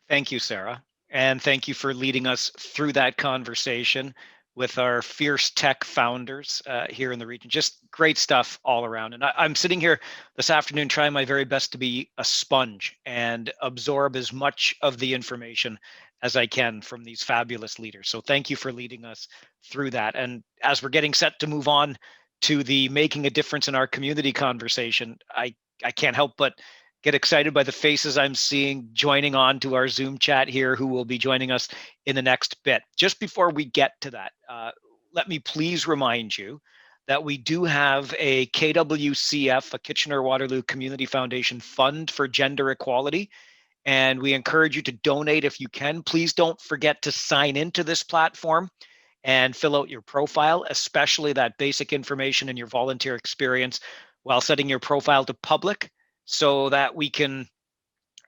Thank you, Sarah. And thank you for leading us through that conversation with our fierce tech founders here in the region. Just great stuff all around. And I'm sitting here this afternoon trying my very best to be a sponge and absorb as much of the information as I can from these fabulous leaders. So thank you for leading us through that. And as we're getting set to move on to the making a difference in our community conversation, I can't help but get excited by the faces I'm seeing joining on to our Zoom chat here, who will be joining us in the next bit. Just before we get to that, let me please remind you that we do have a KWCF, a Kitchener-Waterloo Community Foundation Fund for Gender Equality, and we encourage you to donate if you can. Please don't forget to sign into this platform and fill out your profile, especially that basic information and your volunteer experience while setting your profile to public, so that we can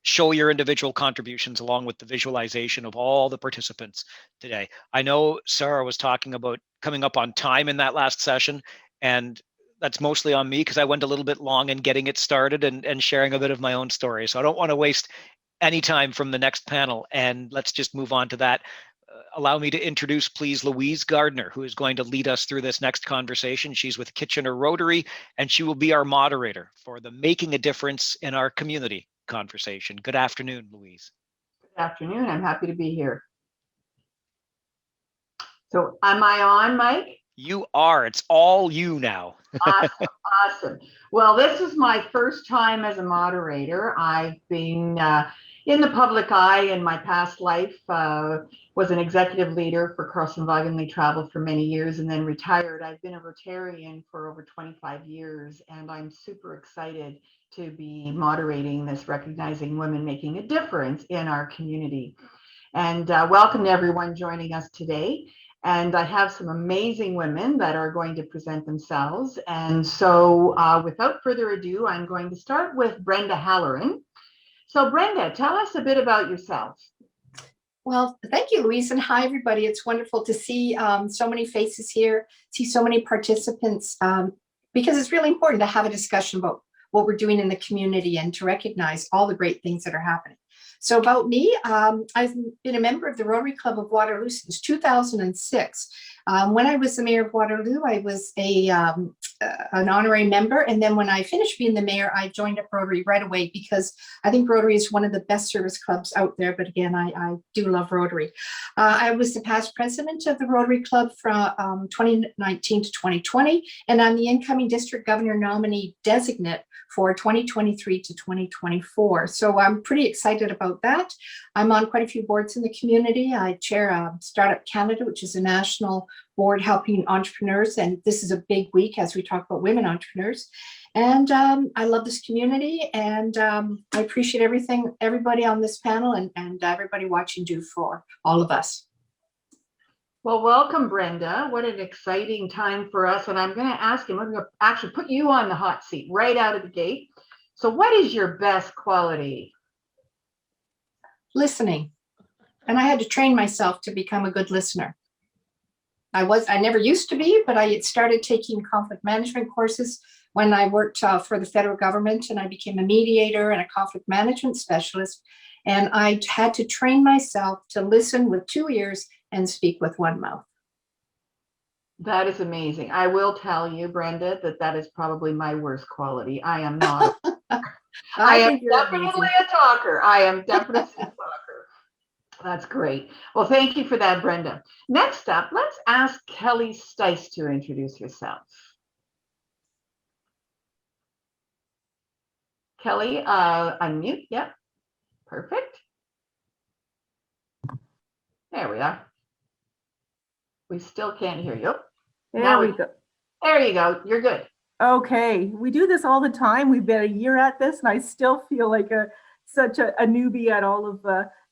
show your individual contributions along with the visualization of all the participants today. I know Sarah was talking about coming up on time in that last session, and that's mostly on me because I went a little bit long in getting it started and sharing a bit of my own story. So I don't want to waste any time from the next panel, and let's just move on to that. Allow me to introduce, please, Louise Gardner, who is going to lead us through this next conversation. She's with Kitchener Rotary, and she will be our moderator for the Making a Difference in Our Community conversation. Good afternoon, Louise. Good afternoon. I'm happy to be here. So am I on, Mike? You are. It's all you now. Awesome. Well, this is my first time as a moderator. I've been in the public eye in my past life, was an executive leader for Carlson Wagonly Travel for many years and then retired. I've been a Rotarian for over 25 years, and I'm super excited to be moderating this Recognizing Women Making a Difference in Our Community. And welcome to everyone joining us today. And I have some amazing women that are going to present themselves. And so without further ado, I'm going to start with Brenda Halloran. So Brenda, tell us a bit about yourself. Well, thank you, Louise, and hi, everybody. It's wonderful to see so many faces here, see so many participants, because it's really important to have a discussion about what we're doing in the community and to recognize all the great things that are happening. So about me, I've been a member of the Rotary Club of Waterloo since 2006. When I was the mayor of Waterloo, I was an honorary member. And then when I finished being the mayor, I joined up Rotary right away because I think Rotary is one of the best service clubs out there. But again, I do love Rotary. I was the past president of the Rotary Club from 2019 to 2020. And I'm the incoming district governor nominee designate for 2023 to 2024. So I'm pretty excited about that. I'm on quite a few boards in the community. I chair Startup Canada, which is a national board helping entrepreneurs. And this is a big week as we talk about women entrepreneurs. And I love this community, and I appreciate everybody on this panel and everybody watching do for all of us. Well, welcome, Brenda. What an exciting time for us. And I'm going to ask you, I'm going to actually put you on the hot seat right out of the gate. So what is your best quality? Listening. And I had to train myself to become a good listener. I never used to be, but I started taking conflict management courses when I worked for the federal government, and I became a mediator and a conflict management specialist. And I had to train myself to listen with 2 ears and speak with 1 mouth. That is amazing. I will tell you, Brenda, that is probably my worst quality. I am not. I am definitely a talker. I am definitely a talker. That's great. Well, thank you for that, Brenda. Next up, let's ask Kelly Stice to introduce herself. Kelly, unmute. Yep. Perfect. There we are. We still can't hear you. There we go. There you go. You're good. Okay. We do this all the time. We've been a year at this, and I still feel like such a newbie at all of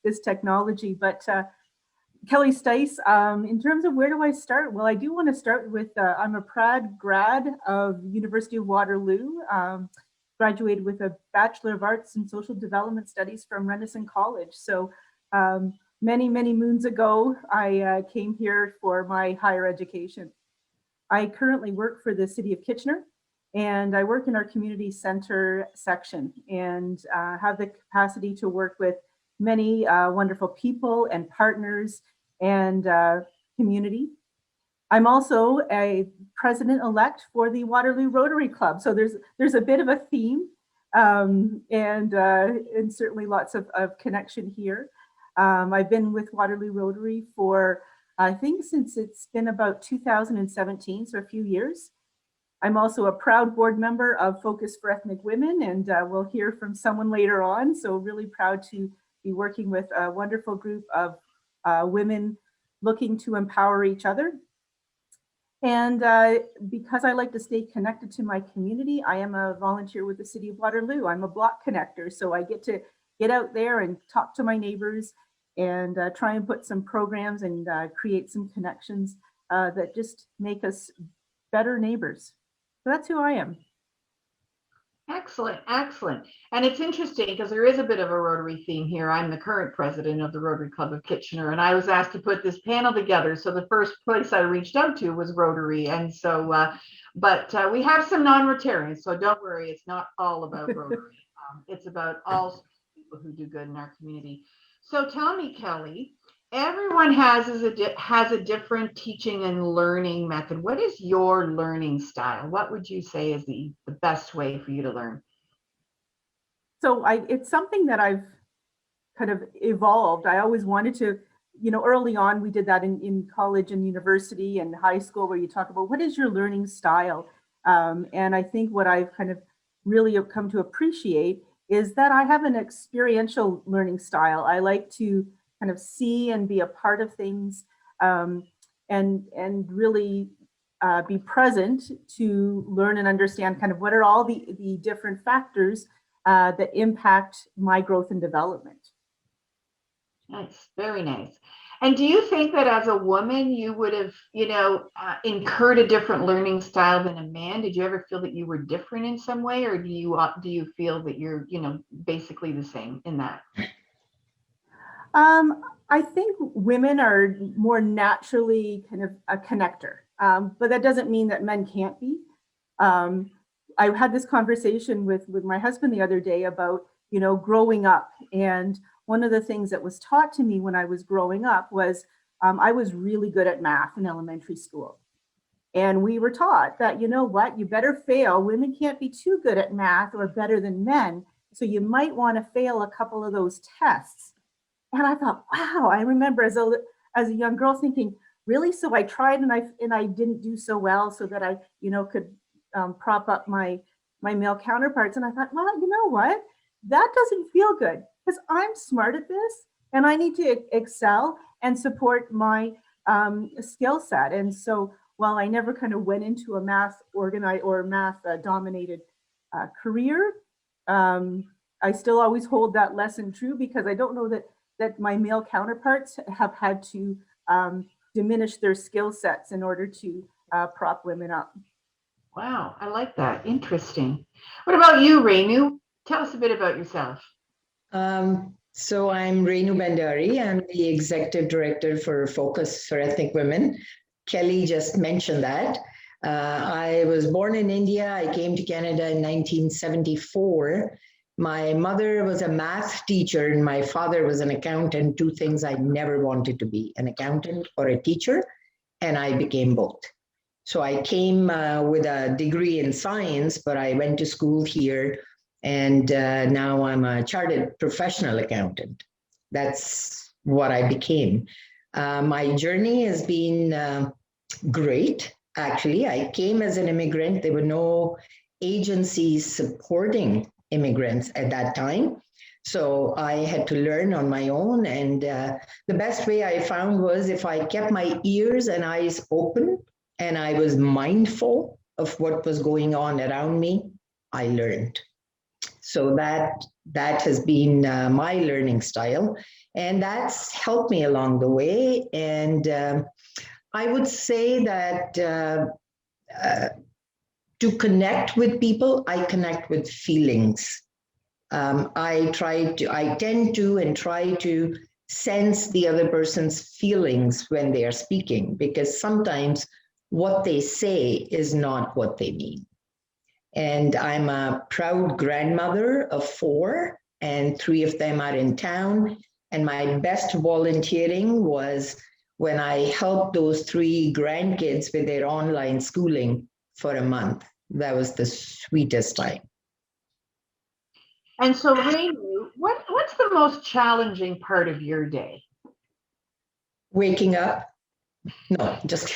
this technology. But Kelly Stice, in terms of where do I start? Well, I do want to start with, I'm a proud grad of University of Waterloo. Graduated with a Bachelor of Arts in Social Development Studies from Renison College. So many, many moons ago, I came here for my higher education. I currently work for the City of Kitchener, and I work in our community center section, and have the capacity to work with many wonderful people and partners and community. I'm also a president-elect for the Waterloo Rotary Club. So there's a bit of a theme and certainly lots of connection here. I've been with Waterloo Rotary for, I think, since it's been about 2017, so a few years. I'm also a proud board member of Focus for Ethnic Women, and we'll hear from someone later on. So really proud to be working with a wonderful group of women looking to empower each other. And because I like to stay connected to my community, I am a volunteer with the City of Waterloo. I'm a block connector, so I get to get out there and talk to my neighbors and try and put some programs and create some connections that just make us better neighbors. So that's who I am. Excellent, excellent. And it's interesting because there is a bit of a Rotary theme here. I'm the current president of the Rotary Club of Kitchener, and I was asked to put this panel together. So the first place I reached out to was Rotary. And so, but we have some non-Rotarians, so don't worry, it's not all about Rotary. It's about all people who do good in our community. So tell me, Kelly, everyone has a different teaching and learning method. What is your learning style? What would you say is the best way for you to learn? So it's something that I've kind of evolved. I always wanted to, early on, we did that in college and university and high school, where you talk about what is your learning style. And I think what I've kind of really have come to appreciate is that I have an experiential learning style. I like to kind of see and be a part of things and really be present to learn and understand kind of what are all the different factors that impact my growth and development. Nice, very nice. And do you think that as a woman, you would have, incurred a different learning style than a man? Did you ever feel that you were different in some way, or do you feel that you're, basically the same in that? I think women are more naturally kind of a connector, but that doesn't mean that men can't be. I had this conversation with my husband the other day about, growing up. And one of the things that was taught to me when I was growing up was I was really good at math in elementary school. And we were taught that, you better fail. Women can't be too good at math or better than men. So you might want to fail a couple of those tests. And I thought, wow, I remember as a young girl thinking, really? So I tried and I didn't do so well, so that I, could prop up my male counterparts. And I thought, well, you know what? That doesn't feel good, because I'm smart at this and I need to excel and support my skill set. And so while I never kind of went into a math dominated career, I still always hold that lesson true, because I don't know that my male counterparts have had to diminish their skill sets in order to prop women up. Wow, I like that. Interesting. What about you, Renu? Tell us a bit about yourself. So I'm Renu Bandari. I'm the Executive Director for Focus for Ethnic Women. Kelly just mentioned that. I was born in India. I came to Canada in 1974. My mother was a math teacher and my father was an accountant, two things I never wanted to be, an accountant or a teacher, and I became both. So I came with a degree in science, but I went to school here, and now I'm a chartered professional accountant. That's what I became. My journey has been great, actually. I came as an immigrant. There were no agencies supporting immigrants at that time. So I had to learn on my own. And the best way I found was if I kept my ears and eyes open and I was mindful of what was going on around me, I learned. So that has been my learning style. And that's helped me along the way. And I would say that to connect with people, I connect with feelings. I tend to and try to sense the other person's feelings when they are speaking, because sometimes what they say is not what they mean. And I'm a proud grandmother of 4, and 3 of them are in town. And my best volunteering was when I helped those 3 grandkids with their online schooling for a month. That was the sweetest time. And so, Rainu, what's the most challenging part of your day? Waking up? No, just.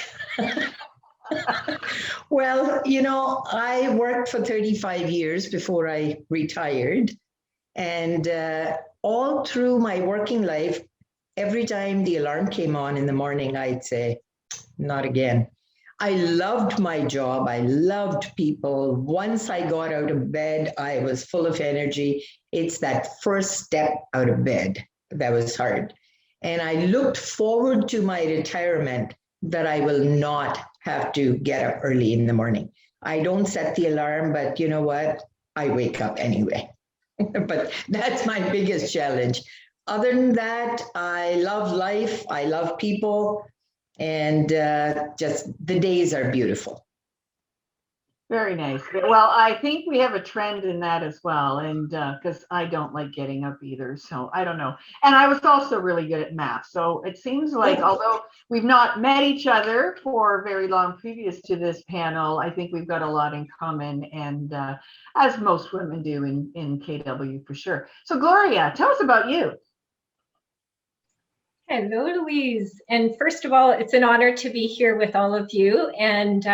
Well, I worked for 35 years before I retired. And all through my working life, every time the alarm came on in the morning, I'd say, not again. I loved my job. I loved people. Once I got out of bed, I was full of energy. It's that first step out of bed that was hard. And I looked forward to my retirement, that I will not have to get up early in the morning. I don't set the alarm, but you know what? I wake up anyway. But that's my biggest challenge. Other than that, I love life. I love people. And just the days are beautiful. Very nice. Well, I think we have a trend in that as well. And because I don't like getting up either. So I don't know. And I was also really good at math. So it seems like, although we've not met each other for very long previous to this panel, I think we've got a lot in common. And as most women do in KW for sure. So Gloria, tell us about you. Hello, Louise. And first of all, it's an honor to be here with all of you. And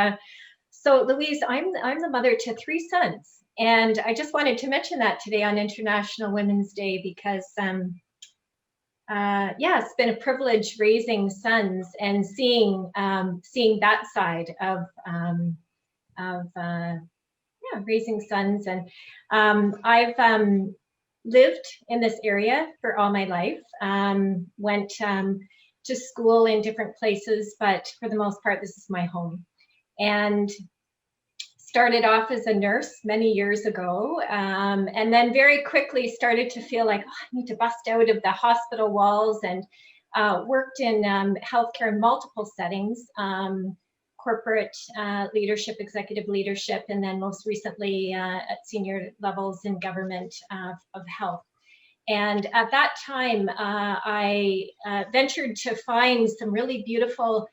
so, Louise, I'm the mother to 3 sons. And I just wanted to mention that today on International Women's Day because, yeah, it's been a privilege raising sons and seeing that side of raising sons. And I've lived in this area for all my life, went to school in different places, but for the most part, this is my home. And started off as a nurse many years ago, and then very quickly started to feel like, oh, I need to bust out of the hospital walls, and worked in healthcare in multiple settings, corporate leadership, executive leadership, and then most recently at senior levels in government of health. And at that time, I ventured to find some really beautiful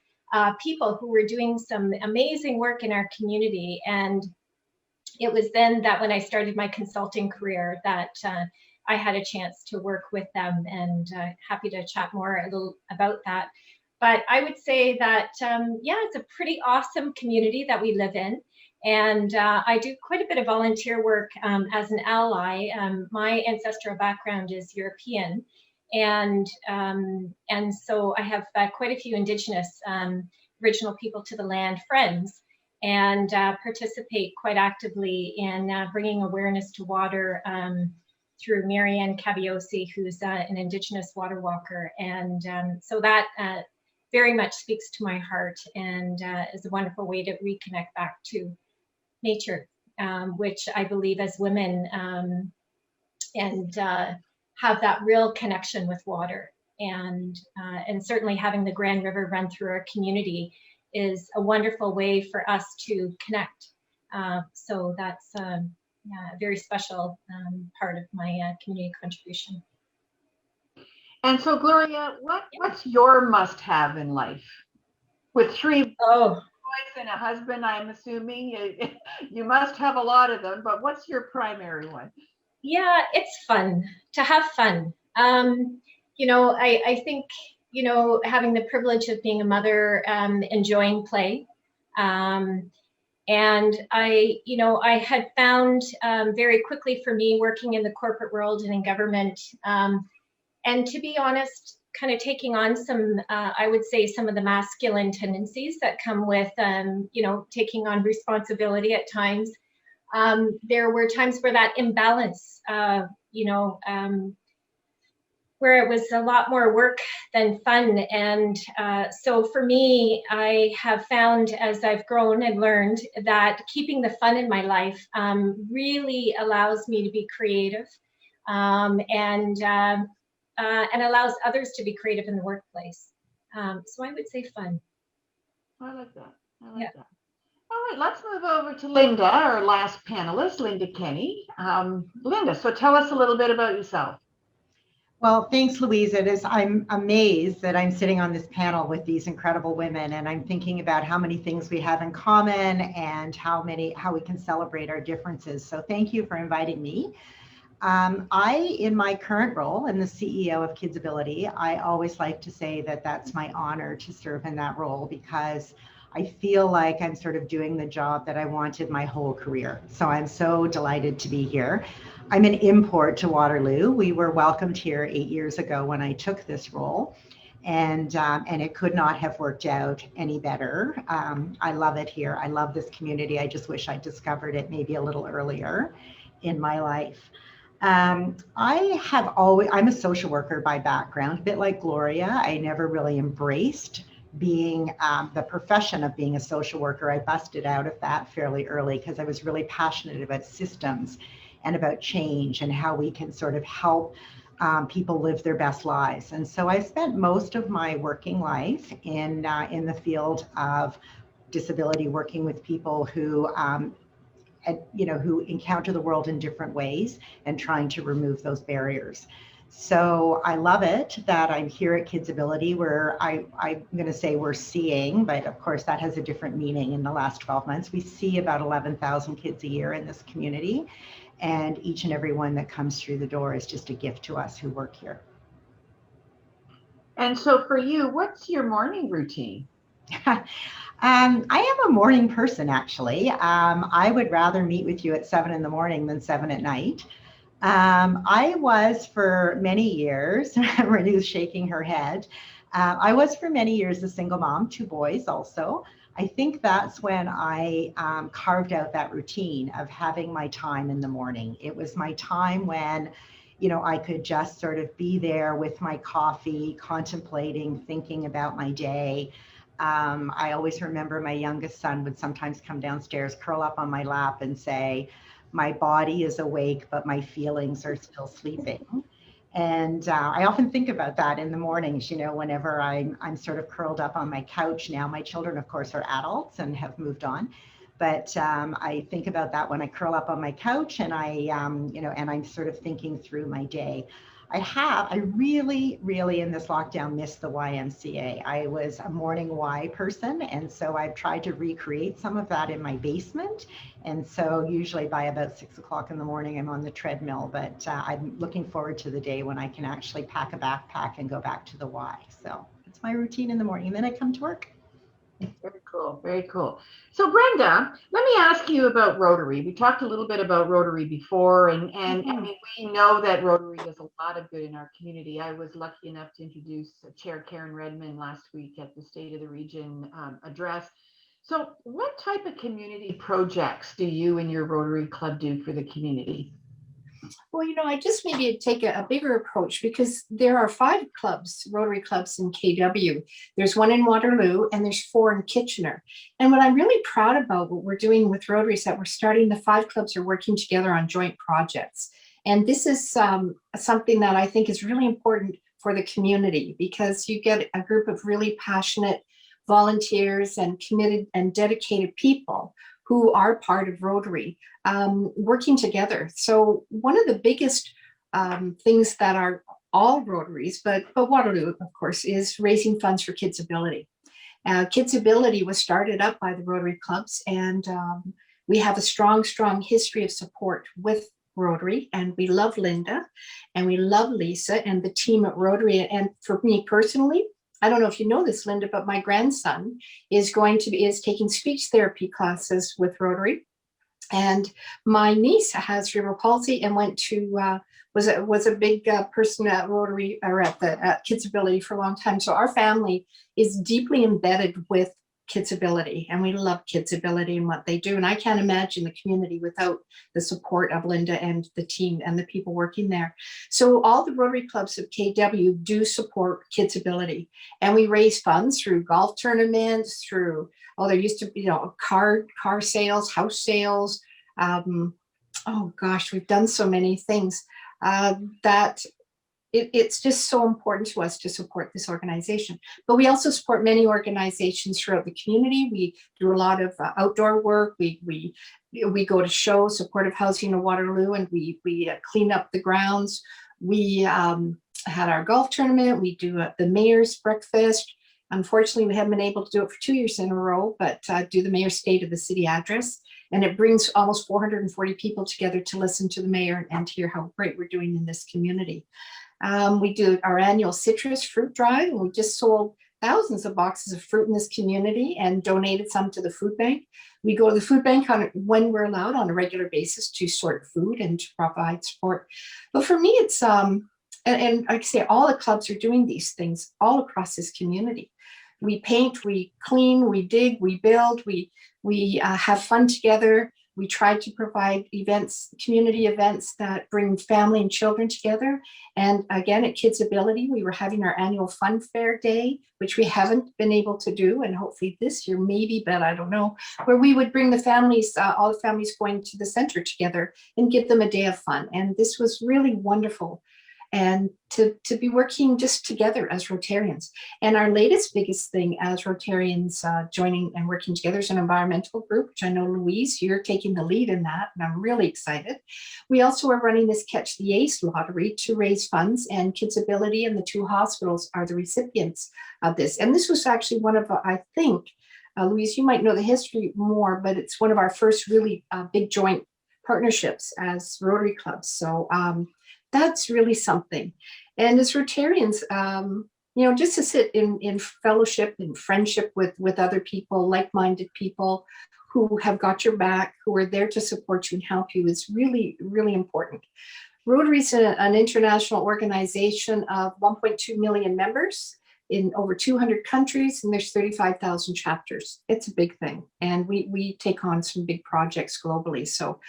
people who were doing some amazing work in our community. And it was then that when I started my consulting career that I had a chance to work with them, and happy to chat more a little about that. But I would say that, yeah, it's a pretty awesome community that we live in. And I do quite a bit of volunteer work as an ally. My ancestral background is European. And so I have quite a few Indigenous original people to the land friends, and participate quite actively in bringing awareness to water through Marianne Caviosi, who's an Indigenous water walker. And so that very much speaks to my heart, and is a wonderful way to reconnect back to nature, which I believe as women and have that real connection with water. And certainly having the Grand River run through our community is a wonderful way for us to connect. So that's yeah, a very special part of my community contribution. And so, Gloria, what's your must-have in life? With 3 boys and a husband, I'm assuming you must have a lot of them, but what's your primary one? Yeah, it's fun, to have fun. You know, I think, you know, having the privilege of being a mother, enjoying play. And I had found very quickly for me working in the corporate world and in government, and to be honest, kind of taking on some, I would say, some of the masculine tendencies that come with, you know, taking on responsibility at times. There were times where that imbalance, you know, where it was a lot more work than fun. And so for me, I have found as I've grown and learned that keeping the fun in my life really allows me to be creative, and allows others to be creative in the workplace. So I would say fun. I like that. I like that. All right, let's move over to Linda, our last panelist, Linda Kenny. Linda, so tell us a little bit about yourself. Well, thanks, Louise. I'm amazed that I'm sitting on this panel with these incredible women, and I'm thinking about how many things we have in common and how we can celebrate our differences. So thank you for inviting me. In my current role, in the CEO of Kids Ability, I always like to say that that's my honor to serve in that role, because I feel like I'm sort of doing the job that I wanted my whole career. So I'm so delighted to be here. I'm an import to Waterloo. We were welcomed here 8 years ago when I took this role, and it could not have worked out any better. I love it here. I love this community. I just wish I discovered it maybe a little earlier in my life. I'm a social worker by background, a bit like Gloria. I never really embraced being the profession of being a social worker. I busted out of that fairly early because I was really passionate about systems and about change and how we can sort of help people live their best lives. And so I spent most of my working life in the field of disability, working with people who who encounter the world in different ways and trying to remove those barriers. So I love it that I'm here at Kids Ability, where I'm going to say we're seeing, but of course that has a different meaning. In the last 12 months, we see about 11,000 kids a year in this community. And each and every one that comes through the door is just a gift to us who work here. And so for you, what's your morning routine? I am a morning person, actually. I would rather meet with you at 7 in the morning than 7 at night. I was for many years, Renu's shaking her head. I was for many years a single mom, 2 boys also. I think that's when I carved out that routine of having my time in the morning. It was my time when, I could just sort of be there with my coffee, contemplating, thinking about my day. I always remember my youngest son would sometimes come downstairs, curl up on my lap and say, "My body is awake, but my feelings are still sleeping." And I often think about that in the mornings, whenever I'm sort of curled up on my couch. Now my children, of course, are adults and have moved on. But I think about that when I curl up on my couch and and I'm sort of thinking through my day. I really, really in this lockdown missed the YMCA. I was a morning Y person, and so I've tried to recreate some of that in my basement. And so usually by about 6 o'clock in the morning, I'm on the treadmill, but I'm looking forward to the day when I can actually pack a backpack and go back to the Y. So it's my routine in the morning, and then I come to work. Very cool. Very cool. So Brenda, let me ask you about Rotary. We talked a little bit about Rotary before, and I mean, we know that Rotary does a lot of good in our community. I was lucky enough to introduce Chair Karen Redmond last week at the State of the Region address. So what type of community projects do you and your Rotary Club do for the community? Well, I just maybe take a bigger approach, because there are 5 clubs, Rotary clubs in KW. There's 1 in Waterloo and there's 4 in Kitchener. And what I'm really proud about what we're doing with Rotary is that we're starting, the 5 clubs are working together on joint projects. And this is something that I think is really important for the community, because you get a group of really passionate volunteers and committed and dedicated people who are part of Rotary, working together. So one of the biggest things that are all Rotaries, but Waterloo, of course, is raising funds for Kids Ability. Kids Ability was started up by the Rotary clubs, and we have a strong history of support with Rotary, and we love Linda, and we love Lisa and the team at Rotary. And for me personally, I don't know if you know this, Linda, but my grandson is taking speech therapy classes with Rotary. And my niece has cerebral palsy and went to, was a big person at Rotary, or at Kids Ability for a long time. So our family is deeply embedded with Kids Ability, and we love Kids Ability and what they do. And I can't imagine the community without the support of Linda and the team and the people working there. So all the Rotary clubs of KW do support Kids Ability, and we raise funds through golf tournaments, through, there used to be, car sales, house sales. Oh gosh, we've done so many things that it's just so important to us to support this organization. But we also support many organizations throughout the community. We do a lot of outdoor work. We go to shows, supportive housing in Waterloo, and we clean up the grounds. We had our golf tournament. We do the mayor's breakfast. Unfortunately, we haven't been able to do it for 2 years in a row, but do the mayor's state of the city address. And it brings almost 440 people together to listen to the mayor and hear how great we're doing in this community. We do our annual citrus fruit drive, and we just sold thousands of boxes of fruit in this community and donated some to the food bank. We go to the food bank when we're allowed on a regular basis to sort food and to provide support. But for me, it's, and like I say, all the clubs are doing these things all across this community. We paint, we clean, we dig, we build, we have fun together. We try to provide events, community events that bring family and children together. And again, at Kids Ability, we were having our annual Fun Fair Day, which we haven't been able to do. And hopefully this year, maybe, but I don't know, where we would bring the families, all the families going to the center together and give them a day of fun. And this was really wonderful. And to be working just together as Rotarians. And our latest biggest thing as Rotarians joining and working together is an environmental group, which I know, Louise, you're taking the lead in that, and I'm really excited. We also are running this Catch the Ace lottery to raise funds, and Kids Ability and the 2 hospitals are the recipients of this. And this was actually one of, I think, Louise, you might know the history more, but it's one of our first really big joint partnerships as Rotary clubs. So that's really something. And as Rotarians, just to sit in fellowship and friendship with other people, like-minded people who have got your back, who are there to support you and help you is really, really important. Rotary is an international organization of 1.2 million members in over 200 countries, and there's 35,000 chapters. It's a big thing. And we take on some big projects globally. So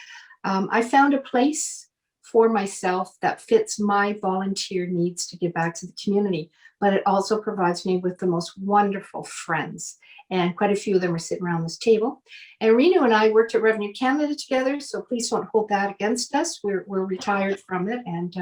I found a place for myself that fits my volunteer needs to give back to the community, but it also provides me with the most wonderful friends. And quite a few of them are sitting around this table. And Renu and I worked at Revenue Canada together, so please don't hold that against us. We're retired from it. And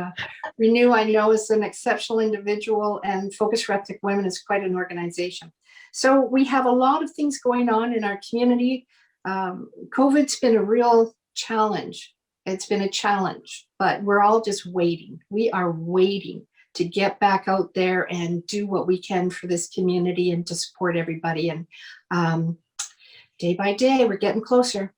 Renu, I know, is an exceptional individual, and Focus for Ethnic Women is quite an organization. So we have a lot of things going on in our community. COVID's been a real challenge. It's been a challenge, but we're all just waiting. We are waiting to get back out there and do what we can for this community and to support everybody. And day by day, we're getting closer.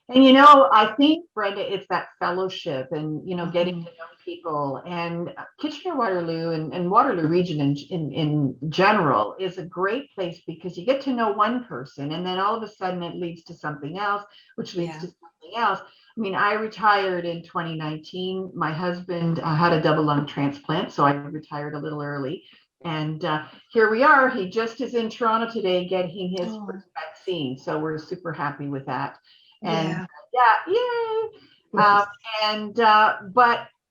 And I think, Brenda, it's that fellowship and getting to know people. And Kitchener-Waterloo and Waterloo region in general is a great place because you get to know one person, and then all of a sudden it leads to something else, which leads to something else. I mean, I retired in 2019. My husband had a double lung transplant, so I retired a little early. And here we are. He just is in Toronto today getting his first vaccine. So we're super happy with that. And yay. But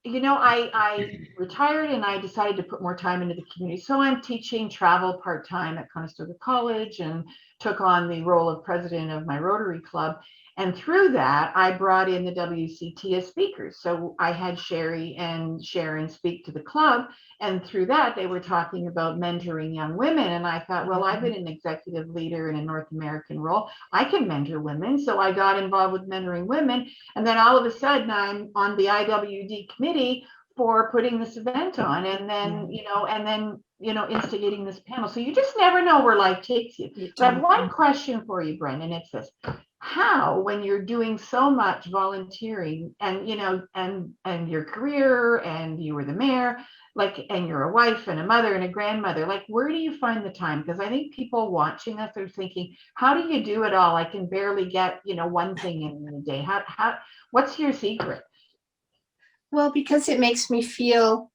I retired and I decided to put more time into the community. So I'm teaching travel part-time at Conestoga College and took on the role of president of my Rotary Club. And through that, I brought in the WCT as speakers. So I had Sherry and Sharon speak to the club. And through that, they were talking about mentoring young women. And I thought, well, I've been an executive leader in a North American role. I can mentor women. So I got involved with mentoring women. And then all of a sudden, I'm on the IWD committee for putting this event on. And then, instigating this panel. So you just never know where life takes you. But I have one question for you, Brendan. It's this. How, when you're doing so much volunteering and your career and you were the mayor, and you're a wife and a mother and a grandmother, where do you find the time? Because I think people watching us are thinking, how do you do it all? I can barely get, one thing in a day. What's your secret? Well, because it makes me feel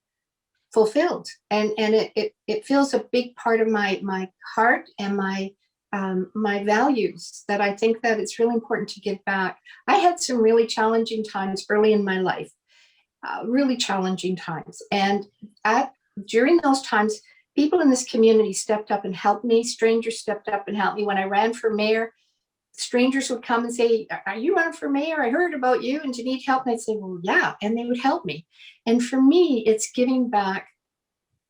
fulfilled, and it feels a big part of my heart and my values, that I think that it's really important to give back. I had some really challenging times early in my life, really challenging times. And during those times, people in this community stepped up and helped me. Strangers stepped up and helped me. When I ran for mayor, strangers would come and say, are you running for mayor? I heard about you and do you need help? And I'd say, well, yeah. And they would help me. And for me, it's giving back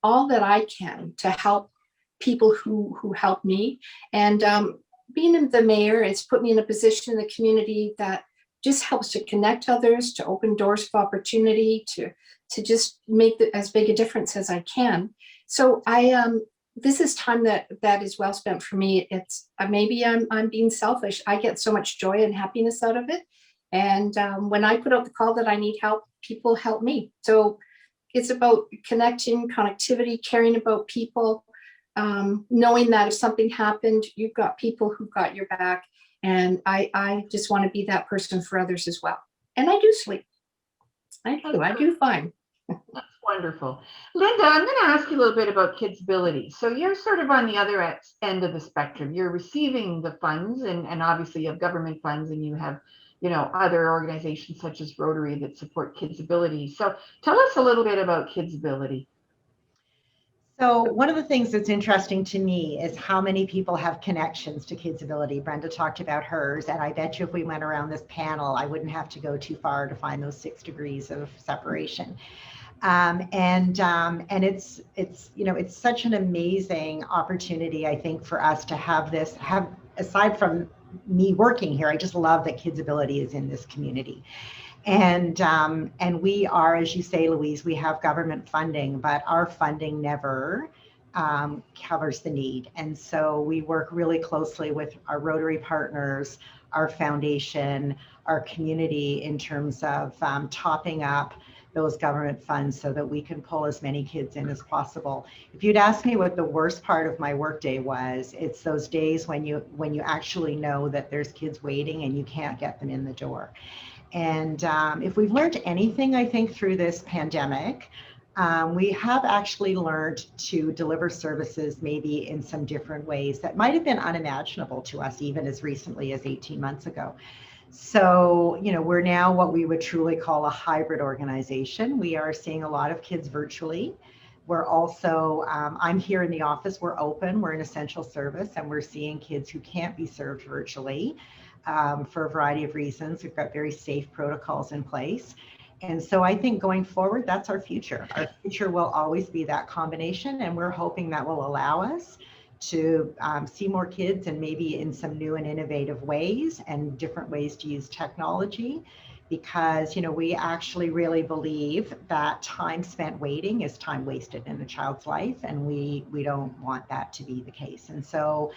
all that I can to help people who help me. And being the mayor, it's put me in a position in the community that just helps to connect others, to open doors of opportunity, to just make as big a difference as I can. So this is time that is well spent for me. It's maybe I'm being selfish. I get so much joy and happiness out of it. And when I put out the call that I need help, people help me. So it's about connecting, connectivity, caring about people, knowing that if something happened, you've got people who've got your back. And I just want to be that person for others as well. And I do sleep. I do fine. That's wonderful. Linda, I'm going to ask you a little bit about Kidsability. So you're sort of on the other end of the spectrum. You're receiving the funds, and obviously you have government funds, and you have, you know, other organizations such as Rotary that support Kidsability. So tell us a little bit about Kidsability. So one of the things that's interesting to me is how many people have connections to Kidsability. Brenda talked about hers, and I bet you if we went around this panel, I wouldn't have to go too far to find those 6 degrees of separation. And it's you know, it's such an amazing opportunity, I think, for us to have aside from me working here, I just love that Kidsability is in this community. And we are, as you say, Louise, we have government funding, but our funding never covers the need. And so we work really closely with our Rotary partners, our foundation, our community in terms of topping up those government funds so that we can pull as many kids in as possible. If you'd asked me what the worst part of my workday was, it's those days when you actually know that there's kids waiting and you can't get them in the door. And if we've learned anything, I think, through this pandemic, we have actually learned to deliver services maybe in some different ways that might have been unimaginable to us even as recently as 18 months ago. So, you know, we're now what we would truly call a hybrid organization. We are seeing a lot of kids virtually. We're also, I'm here in the office, we're open, we're an essential service, and we're seeing kids who can't be served virtually. For a variety of reasons. We've got very safe protocols in place. And so I think going forward, that's our future. Our future will always be that combination. And we're hoping that will allow us to see more kids and maybe in some new and innovative ways and different ways to use technology. Because, you know, we actually really believe that time spent waiting is time wasted in a child's life. And we don't want that to be the case. And so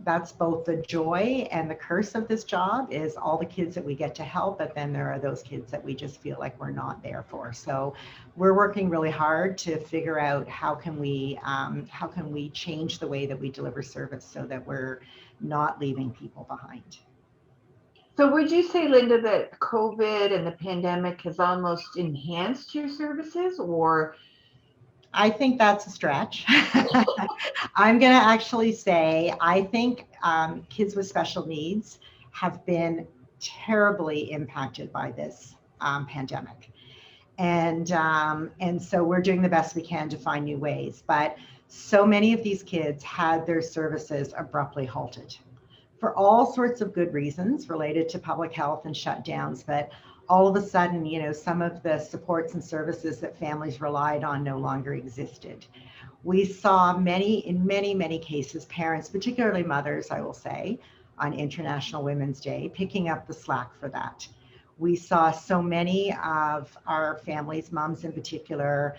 that's both the joy and the curse of this job is all the kids that we get to help, but then there are those kids that we just feel like we're not there for. So we're working really hard to figure out how can we change the way that we deliver service so that we're not leaving people behind. So would you say, Linda, that COVID and the pandemic has almost enhanced your services, or? I think that's a stretch. I'm going to actually say, I think kids with special needs have been terribly impacted by this pandemic. And so we're doing the best we can to find new ways. But so many of these kids had their services abruptly halted for all sorts of good reasons related to public health and shutdowns. But all of a sudden, you know, some of the supports and services that families relied on no longer existed. We saw in many cases, parents, particularly mothers, I will say, on International Women's Day, picking up the slack for that. We saw so many of our families, moms in particular,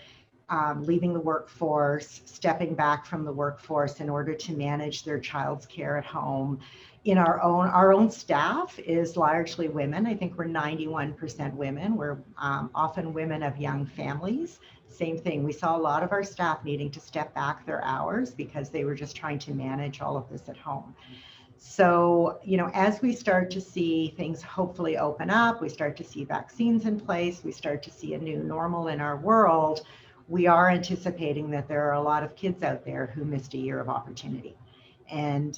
leaving the workforce, stepping back from the workforce in order to manage their child's care at home. In our own staff is largely women. I think we're 91% women. We're often women of young families. Same thing. We saw a lot of our staff needing to step back their hours because they were just trying to manage all of this at home. So, you know, as we start to see things hopefully open up, we start to see vaccines in place, we start to see a new normal in our world, we are anticipating that there are a lot of kids out there who missed a year of opportunity. And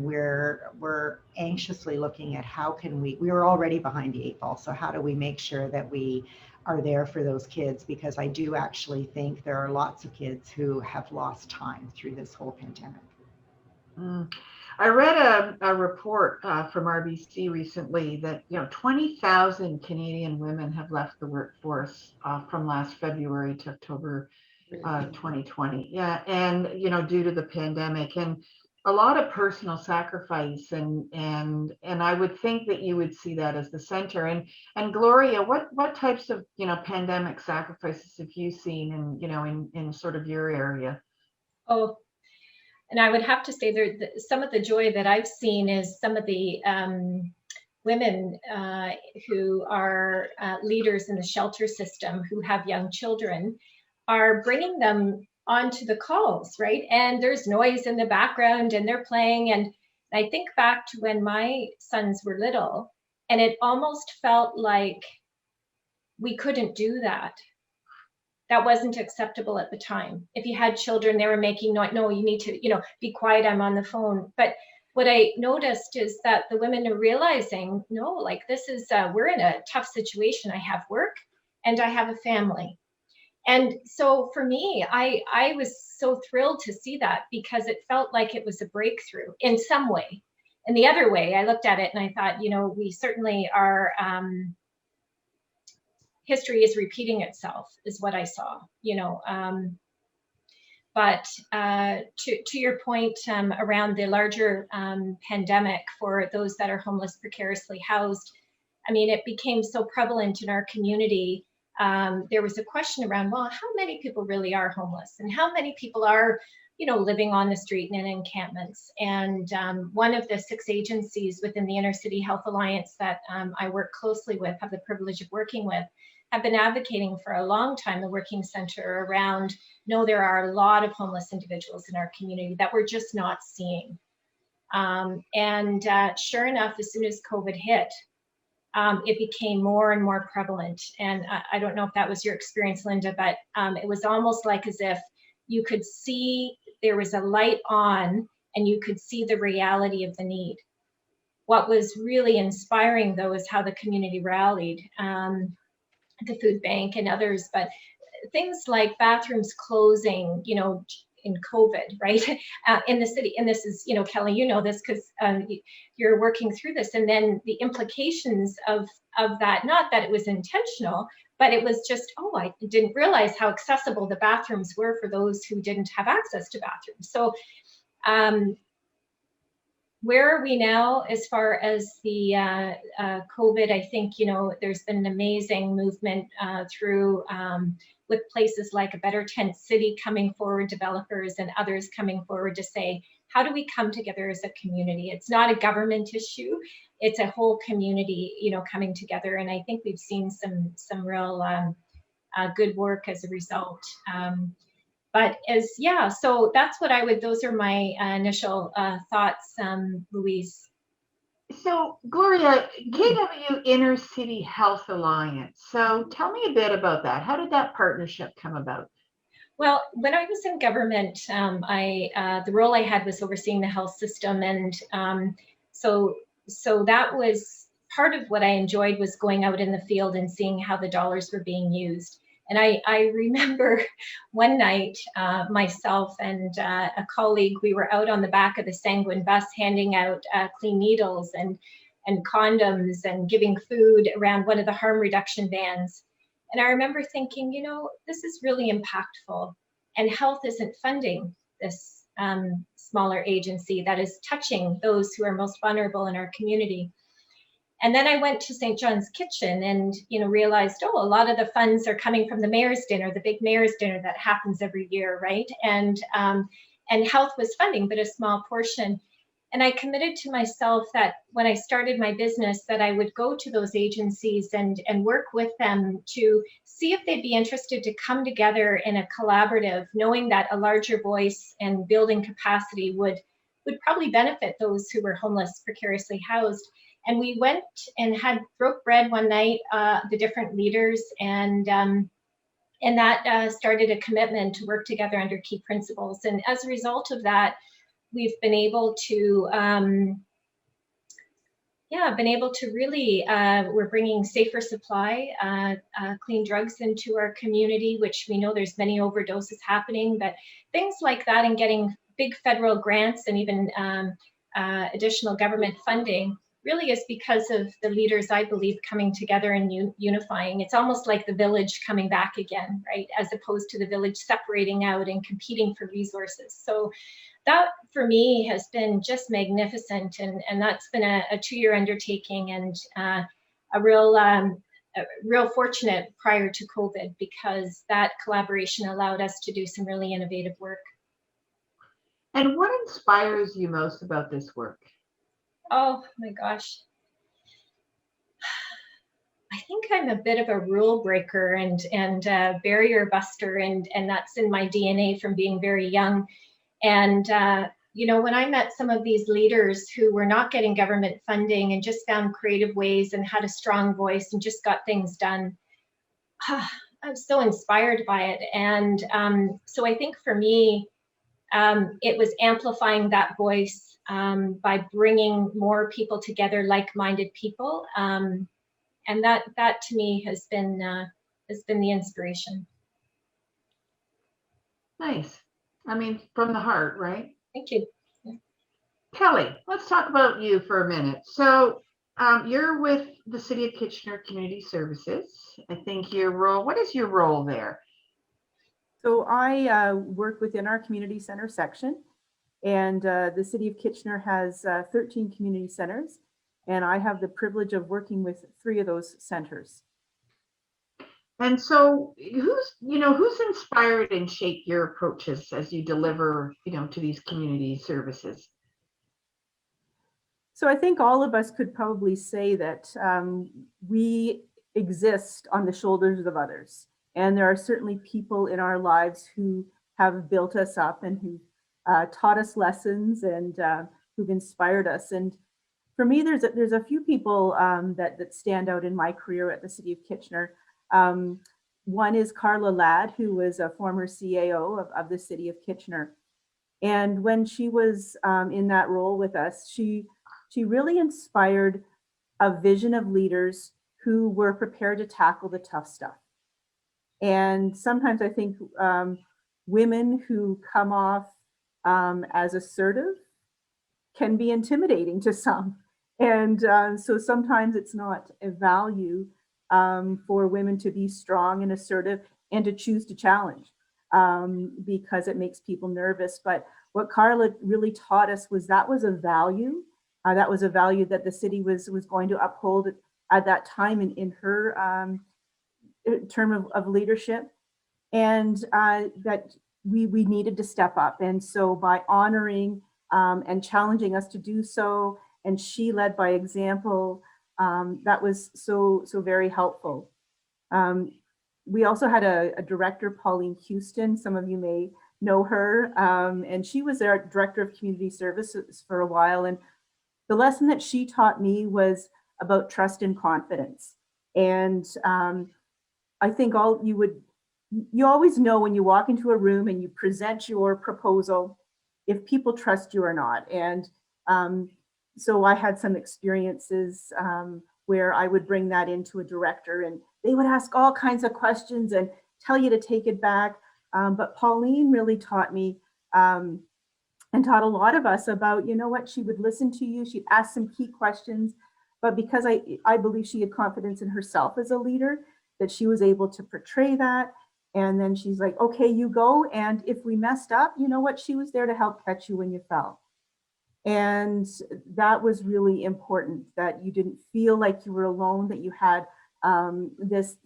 we're anxiously looking at how can we were already behind the 8 ball. So how do we make sure that we are there for those kids? Because I do actually think there are lots of kids who have lost time through this whole pandemic. I read a report from RBC recently that 20,000 Canadian women have left the workforce from last February to October 2020. Yeah, and due to the pandemic, and a lot of personal sacrifice, and I would think that you would see that as the center. And Gloria, what types of, you know, pandemic sacrifices have you seen in, you know, in sort of your area? Oh, and I would have to say some of the joy that I've seen is some of the women who are leaders in the shelter system who have young children are bringing them onto the calls, right? And there's noise in the background and they're playing. And I think back to when my sons were little, and it almost felt like we couldn't do that. That wasn't acceptable at the time. If you had children, they were making noise. No, you need to, you know, be quiet. I'm on the phone. But what I noticed is that the women are realizing, no, like this is, we're in a tough situation. I have work and I have a family. And so for me, I was so thrilled to see that because it felt like it was a breakthrough in some way. And the other way, I looked at it and I thought, you know, we certainly are, history is repeating itself, is what I saw, you know. But to your point around the larger pandemic for those that are homeless, precariously housed, I mean, it became so prevalent in our community. There was a question around, well, how many people really are homeless and how many people are, you know, living on the street and in encampments? And one of the 6 agencies within the Inner City Health Alliance that I work closely with, have the privilege of working with, have been advocating for a long time, the working center around, no, there are a lot of homeless individuals in our community that we're just not seeing. And sure enough, as soon as COVID hit, it became more and more prevalent. And I don't know if that was your experience, Linda, but it was almost like as if you could see there was a light on and you could see the reality of the need. What was really inspiring, though, is how the community rallied. The food bank and others, but things like bathrooms closing, you know, in COVID, right? In the city, and this is, you know, Kelly, you know this because you're working through this, and then the implications of that, not that it was intentional, but it was just, oh, I didn't realize how accessible the bathrooms were for those who didn't have access to bathrooms. So where are we now as far as the COVID? I think, you know, there's been an amazing movement through with places like a Better Tent City coming forward, developers and others coming forward to say, how do we come together as a community? It's not a government issue. It's a whole community, you know, coming together. And I think we've seen some real good work as a result. But so that's what those are my initial thoughts, Louise. So Gloria, KW Inner City Health Alliance. So tell me a bit about that. How did that partnership come about? Well, when I was in government, the role I had was overseeing the health system. And so that was part of what I enjoyed, was going out in the field and seeing how the dollars were being used. And I remember one night, myself and a colleague, we were out on the back of the Sanguine bus handing out clean needles and condoms and giving food around one of the harm reduction vans. And I remember thinking, you know, this is really impactful, and health isn't funding this smaller agency that is touching those who are most vulnerable in our community. And then I went to St. John's Kitchen and, you know, realized, oh, a lot of the funds are coming from the mayor's dinner, the big mayor's dinner that happens every year, right? And health was funding, but a small portion. And I committed to myself that when I started my business, that I would go to those agencies and work with them to see if they'd be interested to come together in a collaborative, knowing that a larger voice and building capacity would probably benefit those who were homeless, precariously housed. And we went and broke bread one night, the different leaders, and that started a commitment to work together under key principles. And as a result of that, we've been able to, really, we're bringing safer supply, clean drugs into our community, which we know there's many overdoses happening, but things like that, and getting big federal grants and even additional government funding really is because of the leaders, I believe, coming together and unifying. It's almost like the village coming back again, right? As opposed to the village separating out and competing for resources. So that for me has been just magnificent. And that's been a 2-year undertaking, and a real fortunate prior to COVID, because that collaboration allowed us to do some really innovative work. And what inspires you most about this work? Oh my gosh. I think I'm a bit of a rule breaker and a barrier buster, and that's in my DNA from being very young. And you know, when I met some of these leaders who were not getting government funding and just found creative ways and had a strong voice and just got things done, I'm so inspired by it. And so I think for me, it was amplifying that voice by bringing more people together, like-minded people. And that to me has been the inspiration. Nice. I mean, from the heart, right? Thank you. Kelly, let's talk about you for a minute. So you're with the City of Kitchener Community Services. I think your role, what is your role there? So I work within our community center section, and the City of Kitchener has 13 community centers, and I have the privilege of working with 3 of those centers. And so who's inspired and shaped your approaches as you deliver, to these community services? So I think all of us could probably say that we exist on the shoulders of others. And there are certainly people in our lives who have built us up and who taught us lessons and who've inspired us. And for me, there's a few people that stand out in my career at the City of Kitchener. One is Carla Ladd, who was a former CAO of the City of Kitchener. And when she was in that role with us, she really inspired a vision of leaders who were prepared to tackle the tough stuff. And sometimes I think women who come off as assertive can be intimidating to some. And so sometimes it's not a value for women to be strong and assertive and to choose to challenge because it makes people nervous. But what Carla really taught us was that was a value. That was a value that the city was going to uphold at that time in her term of leadership, and that we needed to step up. And so by honoring and challenging us to do so, and she led by example, that was so very helpful. We also had a director, Pauline Houston. Some of you may know her, and she was our director of community services for a while. And the lesson that she taught me was about trust and confidence. And I think you always know when you walk into a room and you present your proposal, if people trust you or not. And so I had some experiences where I would bring that into a director and they would ask all kinds of questions and tell you to take it back. But Pauline really taught me and taught a lot of us about, what, she would listen to you, she'd ask some key questions, but because I believe she had confidence in herself as a leader, that she was able to portray that. And then she's like, okay, you go. And if we messed up, you know what, she was there to help catch you when you fell. And that was really important, that you didn't feel like you were alone, that you had this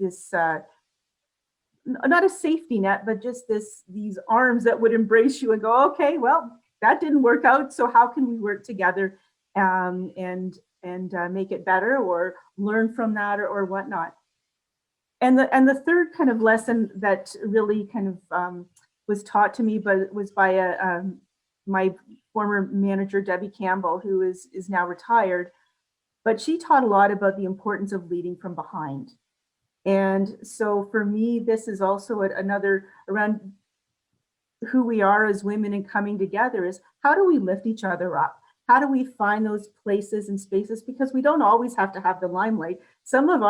not a safety net, but just these arms that would embrace you and go, okay, well, that didn't work out. So how can we work together and make it better or learn from that or whatnot? And the third kind of lesson that really kind of was taught to me, but was by my former manager, Debbie Campbell, who is now retired, but she taught a lot about the importance of leading from behind. And so for me, this is also another around who we are as women and coming together is how do we lift each other up? How do we find those places and spaces? Because we don't always have to have the limelight. Some of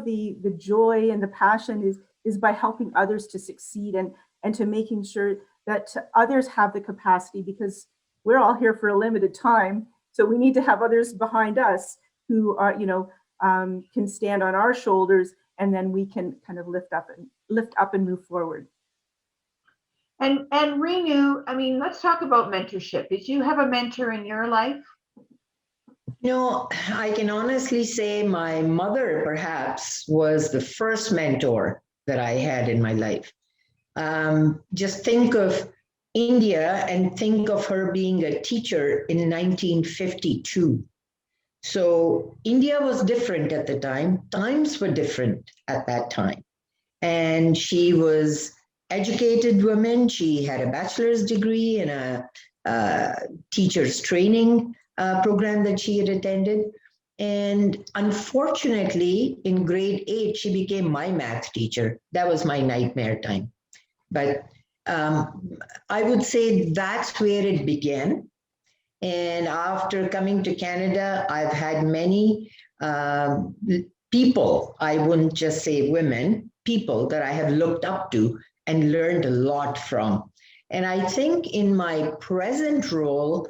the joy and the passion is by helping others to succeed and to making sure that others have the capacity, because we're all here for a limited time. So we need to have others behind us who are, can stand on our shoulders, and then we can kind of lift up and move forward. And Renu, I mean, let's talk about mentorship. Did you have a mentor in your life? I can honestly say my mother perhaps was the first mentor that I had in my life. Just think of India and think of her being a teacher in 1952. So India was different at the time. Times were different at that time. And she was educated woman. She had a bachelor's degree in a teacher's training program that she had attended. And unfortunately, in grade 8, she became my math teacher. That was my nightmare time. But I would say that's where it began. And after coming to Canada, I've had many people, I wouldn't just say women, people that I have looked up to and learned a lot from. And I think in my present role,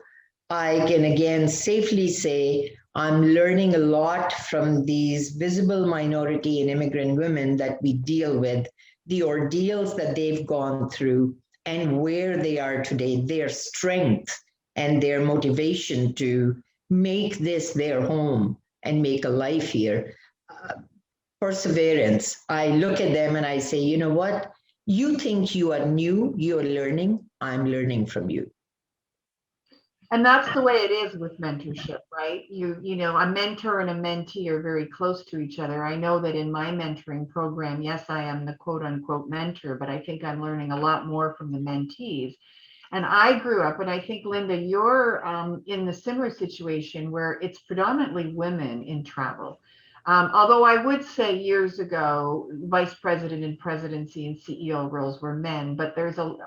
I can again safely say I'm learning a lot from these visible minority and immigrant women that we deal with, the ordeals that they've gone through and where they are today, their strength and their motivation to make this their home and make a life here. Perseverance. I look at them and I say, you know what? You think you are new, you're learning, I'm learning from you. And that's the way it is with mentorship, right? A mentor and a mentee are very close to each other. I know that in my mentoring program, yes, I am the quote unquote mentor, but I think I'm learning a lot more from the mentees. And I grew up, and I think, Linda, you're in the similar situation where it's predominantly women in travel. Although I would say years ago, vice president and presidency and CEO roles were men, but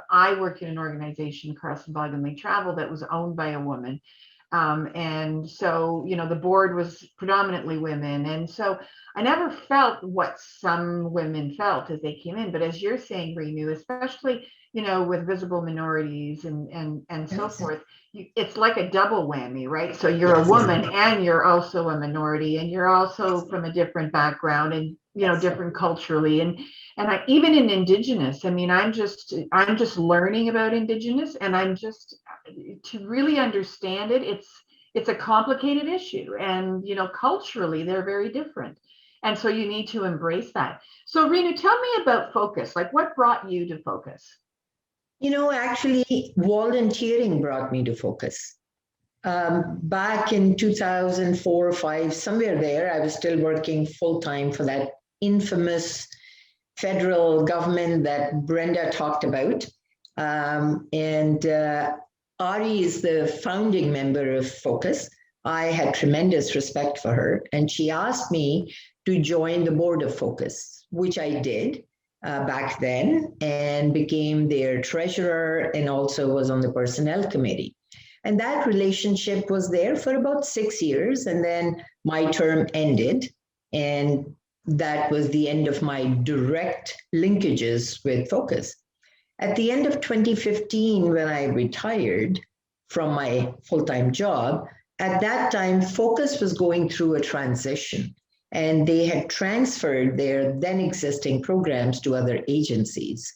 I worked in an organization, Carlson Bogganley Travel, that was owned by a woman. And so, the board was predominantly women. And so I never felt what some women felt as they came in. But as you're saying, Renu, especially, with visible minorities and so forth, it's like a double whammy, right? So you're a woman and you're also a minority and you're also from a different background and, different culturally. And even in Indigenous, I mean, I'm just learning about Indigenous, and to really understand it, it's a complicated issue. And, culturally, they're very different. And so you need to embrace that. So Renu, tell me about Focus. Like, what brought you to Focus? Actually, volunteering brought me to Focus. Back in 2004 or 5, somewhere there, I was still working full-time for that infamous federal government that Brenda talked about. And Ari is the founding member of Focus. I had tremendous respect for her, and she asked me to join the board of Focus, which I did. Back then, and became their treasurer and also was on the personnel committee. And that relationship was there for about 6 years, and then my term ended, and that was the end of my direct linkages with Focus. At the end of 2015, when I retired from my full-time job, at that time, Focus was going through a transition. And they had transferred their then existing programs to other agencies.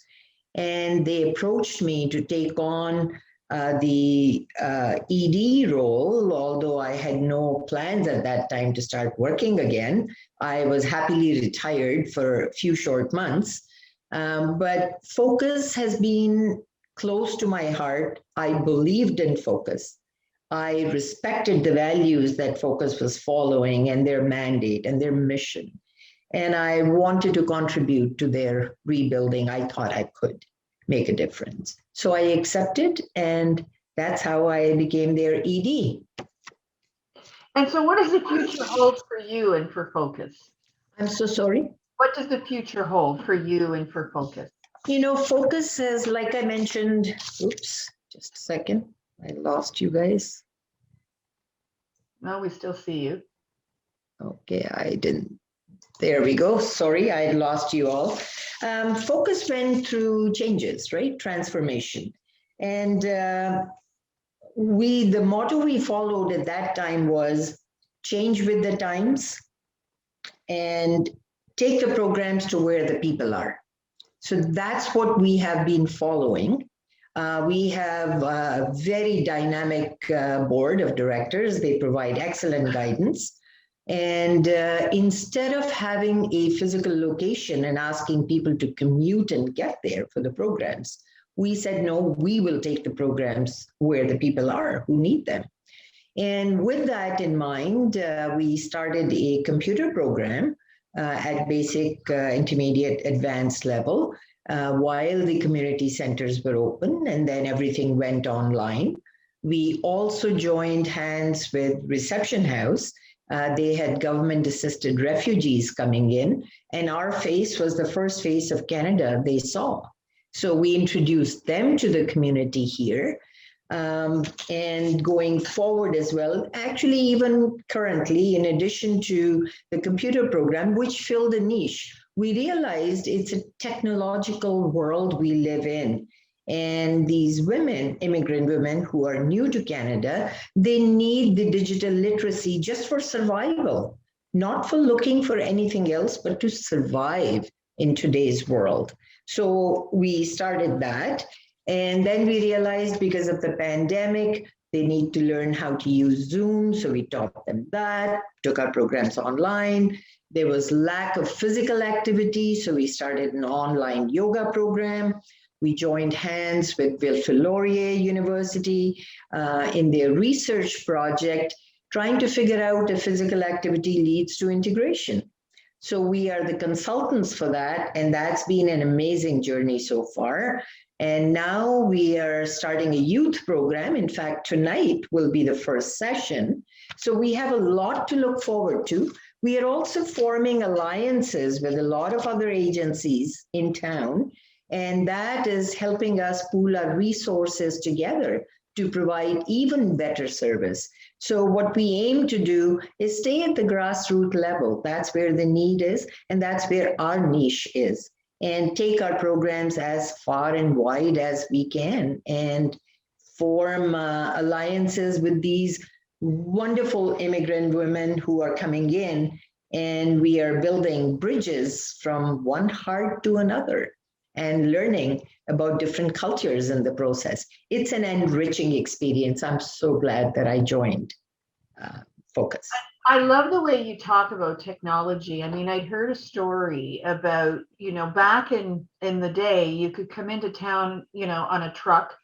And they approached me to take on the ED role, although I had no plans at that time to start working again. I was happily retired for a few short months. But Focus has been close to my heart. I believed in Focus. I respected the values that Focus was following and their mandate and their mission. And I wanted to contribute to their rebuilding. I thought I could make a difference. So I accepted, and that's how I became their ED. And so what does the future hold for you and for Focus? I'm so sorry. What does the future hold for you and for Focus? Focus is, like I mentioned, oops, just a second. I lost you guys. No, we still see you. Okay, I didn't. There we go. Sorry, I lost you all. Focus went through changes, right? Transformation. And the motto we followed at that time was change with the times and take the programs to where the people are. So that's what we have been following. We have a very dynamic board of directors. They provide excellent guidance. And instead of having a physical location and asking people to commute and get there for the programs, we said, no, we will take the programs where the people are who need them. And with that in mind, we started a computer program at basic, intermediate, advanced level while the community centers were open, and then everything went online. We also joined hands with Reception House. They had government-assisted refugees coming in, and our face was the first face of Canada they saw. So we introduced them to the community here. And going forward as well, actually even currently, in addition to the computer program, which filled a niche, we realized it's a technological world we live in. And these women, immigrant women who are new to Canada, they need the digital literacy just for survival, not for looking for anything else, but to survive in today's world. So we started that. And then we realized because of the pandemic, they need to learn how to use Zoom. So we taught them that, took our programs online. There was lack of physical activity. So we started an online yoga program. We joined hands with Wilfrid Laurier University in their research project, trying to figure out if physical activity leads to integration. So we are the consultants for that. And that's been an amazing journey so far. And now we are starting a youth program. In fact, tonight will be the first session. So we have a lot to look forward to. We are also forming alliances with a lot of other agencies in town. And that is helping us pool our resources together to provide even better service. So what we aim to do is stay at the grassroots level. That's where the need is, and that's where our niche is. And take our programs as far and wide as we can and form alliances with these wonderful immigrant women who are coming in. And we are building bridges from one heart to another and learning about different cultures in the process. It's an enriching experience. I'm so glad that I joined Focus. I love the way you talk about technology. I mean, I'd heard a story about, back in the day, you could come into town, on a truck,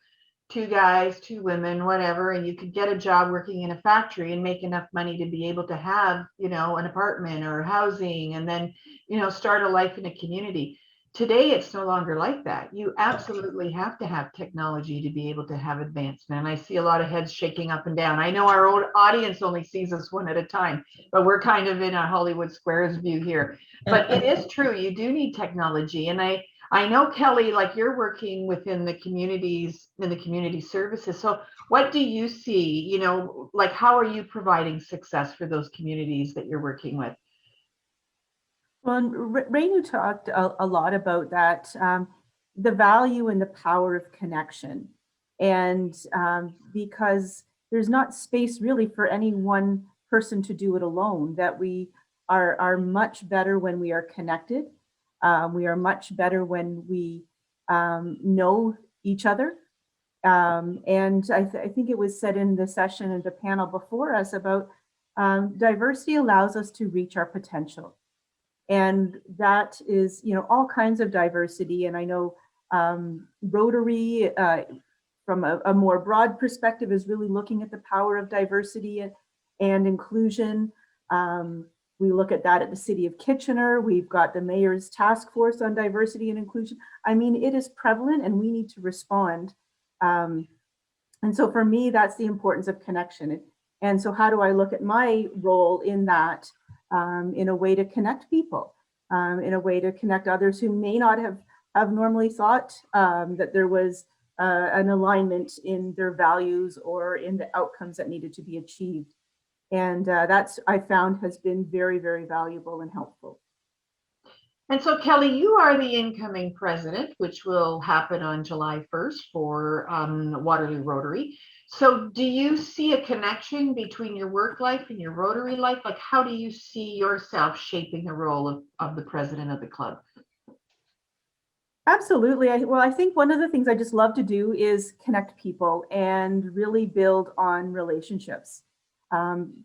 2 guys, 2 women, whatever, and you could get a job working in a factory and make enough money to be able to have, an apartment or housing, and then, start a life in a community. Today, it's no longer like that. You absolutely have to have technology to be able to have advancement. And I see a lot of heads shaking up and down. I know our old audience only sees us one at a time, but we're kind of in a Hollywood Squares view here. But it is true, you do need technology. And I know, Kelly, like you're working within the communities, in the community services. So what do you see, like how are you providing success for those communities that you're working with? Well, Renu talked a lot about that, the value and the power of connection. And because there's not space really for any one person to do it alone, that we are much better when we are connected. We are much better when we know each other. And I think it was said in the session and the panel before us about diversity allows us to reach our potential. And that is, all kinds of diversity. And I know Rotary, from a more broad perspective, is really looking at the power of diversity and inclusion. We look at that at the City of Kitchener. We've got the Mayor's Task Force on Diversity and Inclusion. I mean, it is prevalent and we need to respond. And so for me, that's the importance of connection. And so how do I look at my role in that? In a way to connect people, in a way to connect others who may not have normally thought that there was an alignment in their values or in the outcomes that needed to be achieved. And that's, I found, has been very, very valuable and helpful. And so, Kelly, you are the incoming president, which will happen on July 1st for Waterloo Rotary. So do you see a connection between your work life and your Rotary life? Like, how do you see yourself shaping the role of the president of the club? Absolutely. Well, I think one of the things I just love to do is connect people and really build on relationships.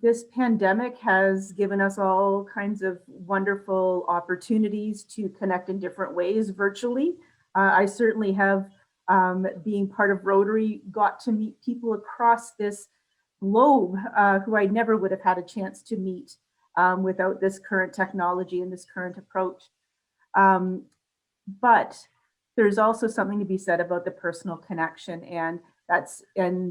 This pandemic has given us all kinds of wonderful opportunities to connect in different ways virtually. I certainly have, being part of Rotary, got to meet people across this globe who I never would have had a chance to meet without this current technology and this current approach. But there's also something to be said about the personal connection, and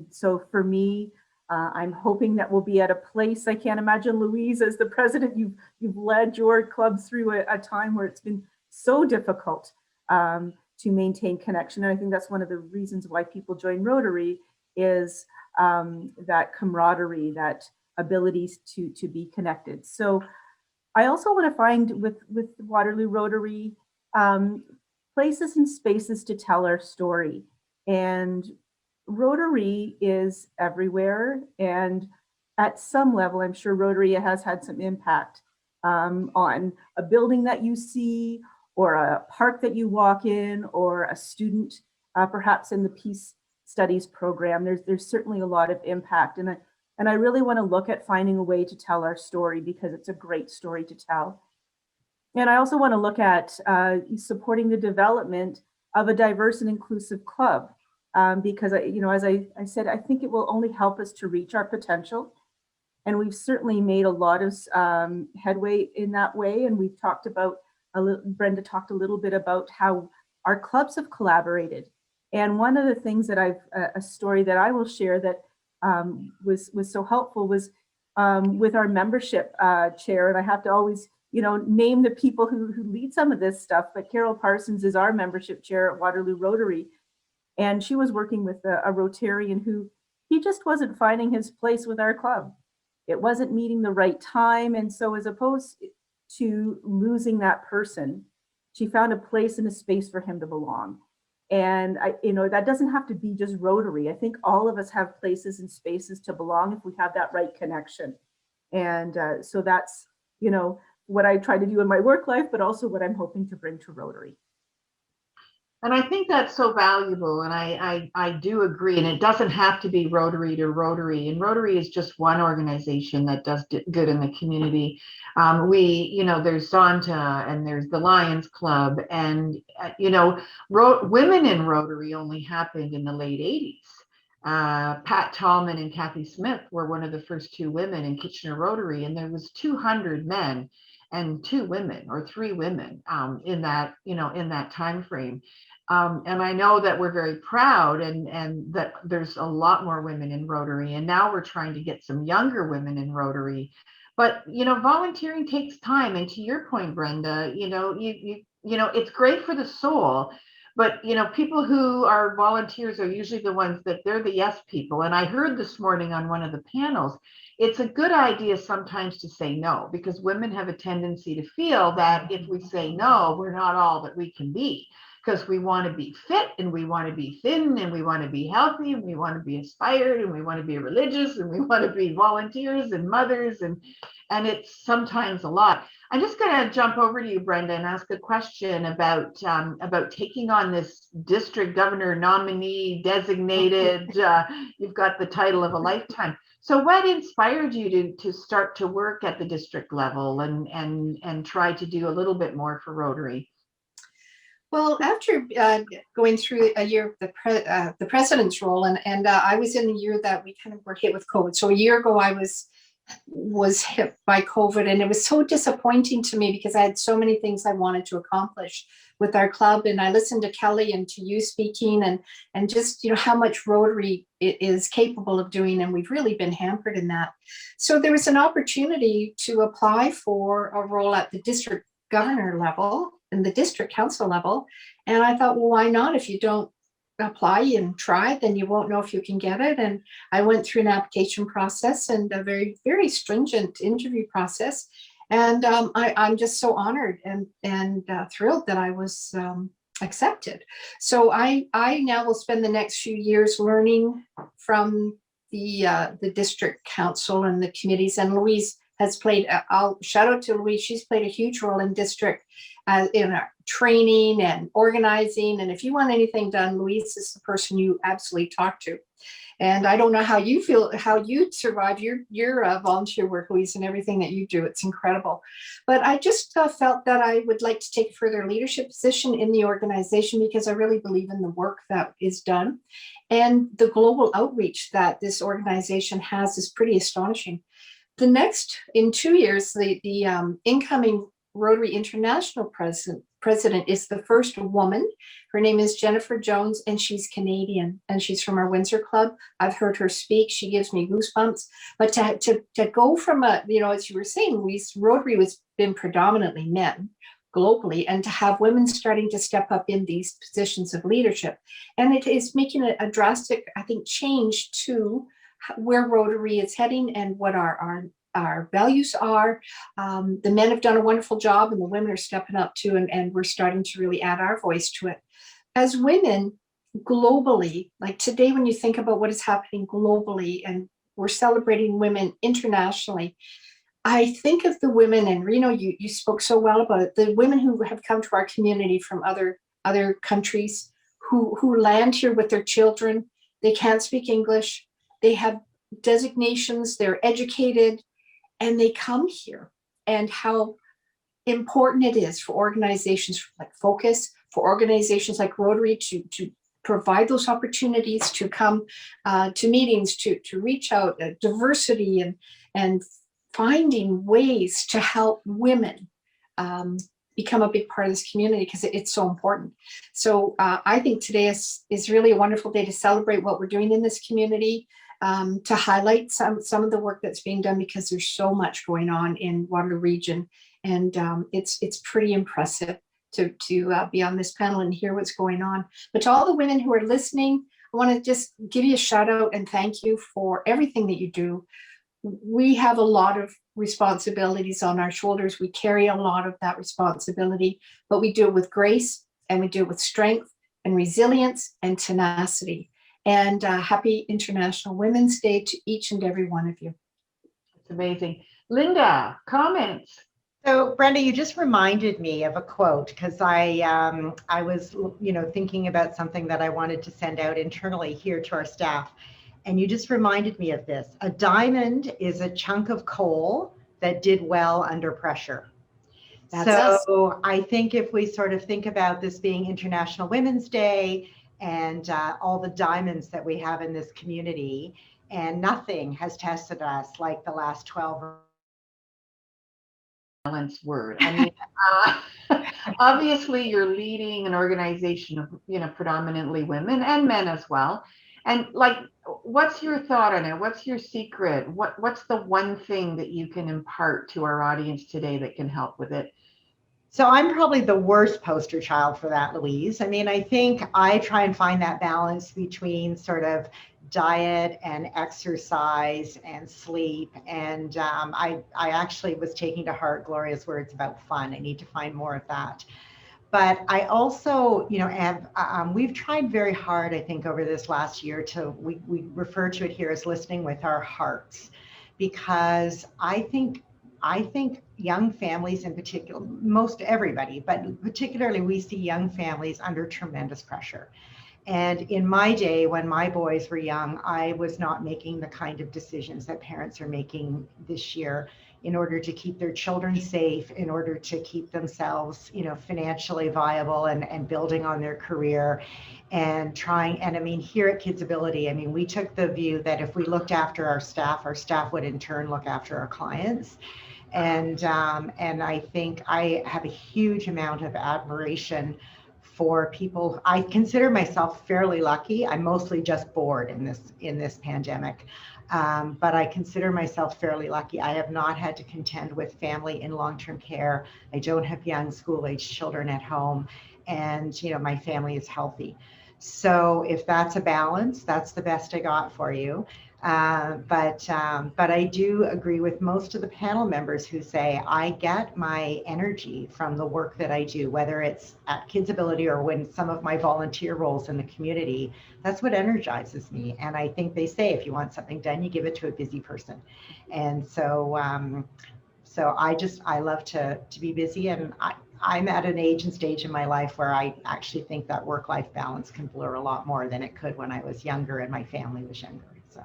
so for me, I'm hoping that we'll be at a place. I can't imagine, Louise, as the president, you've led your club through a time where it's been so difficult to maintain connection. And I think that's one of the reasons why people join Rotary is that camaraderie, that ability to be connected. So I also want to find with Waterloo Rotary places and spaces to tell our story. And Rotary is everywhere. And at some level, I'm sure Rotary has had some impact on a building that you see, or a park that you walk in, or a student, perhaps in the Peace Studies program. There's certainly a lot of impact. And I really want to look at finding a way to tell our story, because it's a great story to tell. And I also want to look at supporting the development of a diverse and inclusive club, because as I said, I think it will only help us to reach our potential. And we've certainly made a lot of headway in that way. And we've talked about, Brenda talked a little bit about how our clubs have collaborated. And one of the things that a story that I will share that was so helpful was with our membership chair. And I have to always name the people who lead some of this stuff, but Carol Parsons is our membership chair at Waterloo Rotary. And she was working with a Rotarian who, he just wasn't finding his place with our club. It wasn't meeting the right time. And so as opposed to losing that person, she found a place and a space for him to belong. And that doesn't have to be just Rotary. I think all of us have places and spaces to belong if we have that right connection. And so that's, what I try to do in my work life, but also what I'm hoping to bring to Rotary. And I think that's so valuable. And I do agree. And it doesn't have to be Rotary to Rotary. And Rotary is just one organization that does good in the community. There's Zonta and there's the Lions Club. And, women in Rotary only happened in the late 80s. Pat Tallman and Kathy Smith were one of the first two women in Kitchener Rotary. And there was 200 men and 2 women or 3 women in that time frame. And I know that we're very proud and that there's a lot more women in Rotary. And now we're trying to get some younger women in Rotary. But, volunteering takes time. And to your point, Brenda, it's great for the soul. But, people who are volunteers are usually the ones that they're the yes people. And I heard this morning on one of the panels, it's a good idea sometimes to say no, because women have a tendency to feel that if we say no, we're not all that we can be, because we want to be fit and we want to be thin and we want to be healthy and we want to be inspired and we want to be religious and we want to be volunteers and mothers. And it's sometimes a lot. I'm just going to jump over to you, Brenda, and ask a question about taking on this district governor nominee designated. You've got the title of a lifetime. So what inspired you to start to work at the district level and try to do a little bit more for Rotary? Well, after going through a year of the president's role, and I was in the year that we kind of were hit with COVID. So a year ago, I was hit by COVID, and it was so disappointing to me because I had so many things I wanted to accomplish with our club. And I listened to Kelly and to you speaking and just, how much Rotary is capable of doing. And we've really been hampered in that. So there was an opportunity to apply for a role at the district governor level and the district council level. And I thought, well, why not? If you don't apply and try, then you won't know if you can get it. And I went through an application process and a very, very stringent interview process. And I'm just so honored and thrilled that I was accepted. So I now will spend the next few years learning from the district council and the committees. And Louise has played, I'll shout out to Louise, she's played a huge role in district in our training and organizing. And if you want anything done, Louise is the person you absolutely talk to. And I don't know how you feel, how you survive your volunteer work, Louise, and everything that you do. It's incredible. But I just felt that I would like to take a further leadership position in the organization because I really believe in the work that is done. And the global outreach that this organization has is pretty astonishing. The next, in 2 years, the incoming Rotary International president is the first woman. Her name is Jennifer Jones, and she's Canadian, and she's from our Windsor Club. I've heard her speak. She gives me goosebumps. But to go from a, as you were saying, Louise, Rotary has been predominantly men globally, and to have women starting to step up in these positions of leadership. And it is making a drastic, I think, change to where Rotary is heading and what our values are. The men have done a wonderful job and the women are stepping up too, and we're starting to really add our voice to it. As women globally, like today, when you think about what is happening globally and we're celebrating women internationally, I think of the women, and Reno, you spoke so well about it, the women who have come to our community from other countries who land here with their children. They can't speak English. They have designations, they're educated, and they come here. And how important it is for organizations like Focus, for organizations like Rotary to provide those opportunities to come to meetings, to reach out, diversity and finding ways to help women become a big part of this community because it's so important. So I think today is really a wonderful day to celebrate what we're doing in this community, to highlight some of the work that's being done because there's so much going on in Waterloo region. And it's pretty impressive to be on this panel and hear what's going on. But to all the women who are listening, I want to just give you a shout out and thank you for everything that you do. We have a lot of responsibilities on our shoulders. We carry a lot of that responsibility, but we do it with grace and we do it with strength and resilience and tenacity. And happy International Women's Day to each and every one of you. It's amazing. Linda, comments? So Brenda, you just reminded me of a quote because I was, thinking about something that I wanted to send out internally here to our staff. And you just reminded me of this. A diamond is a chunk of coal that did well under pressure. That's so us. I think if we sort of think about this being International Women's Day and all the diamonds that we have in this community, and nothing has tested us like the last 12 Balanced word. I mean, obviously you're leading an organization of, predominantly women and men as well. And like, what's your thought on it? What's your secret? What's the one thing that you can impart to our audience today that can help with it? So I'm probably the worst poster child for that, Louise. I mean, I think I try and find that balance between sort of diet and exercise and sleep. And I actually was taking to heart Gloria's words about fun. I need to find more of that. But I also, we've tried very hard, I think, over this last year we refer to it here as listening with our hearts, because I think young families in particular, most everybody, but particularly we see young families under tremendous pressure. And in my day, when my boys were young, I was not making the kind of decisions that parents are making this year in order to keep their children safe, in order to keep themselves, financially viable and building on their career and trying. And I mean, here at Kidsability, I mean, we took the view that if we looked after our staff would in turn look after our clients. And I think I have a huge amount of admiration for people. I consider myself fairly lucky. I'm mostly just bored in this pandemic. But I consider myself fairly lucky. I have not had to contend with family in long-term care. I don't have young school-age children at home, and my family is healthy. So if that's a balance, that's the best I got for you. But I do agree with most of the panel members who say I get my energy from the work that I do, whether it's at Kids Ability or when some of my volunteer roles in the community. That's what energizes me. And I think they say if you want something done, you give it to a busy person. And so I love to be busy, and I'm at an age and stage in my life where I actually think that work-life balance can blur a lot more than it could when I was younger and my family was younger. So.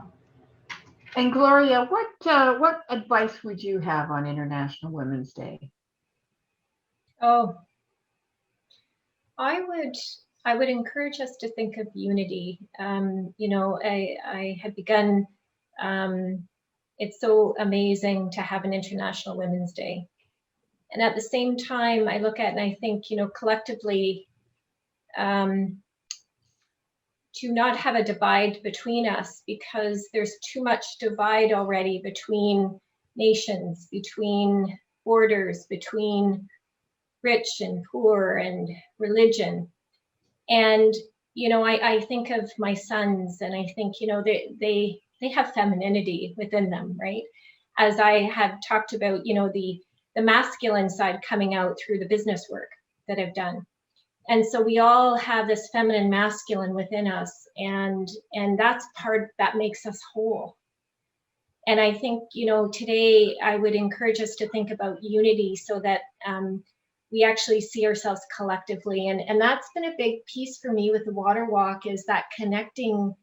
And Gloria, what advice would you have on International Women's Day? Oh, I would encourage us to think of unity. You know, I had begun. It's so amazing to have an International Women's Day, and at the same time, I look at and I think, you know, collectively, to not have a divide between us, because there's too much divide already between nations, between borders, between rich and poor and religion. And, you know, I think of my sons, and I think, you know, they have femininity within them, right? As I have talked about, you know, the masculine side coming out through the business work that I've done. And so we all have this feminine masculine within us, and that's part that makes us whole. And I think, you know, today I would encourage us to think about unity so that we actually see ourselves collectively. And that's been a big piece for me with the water walk, is that connecting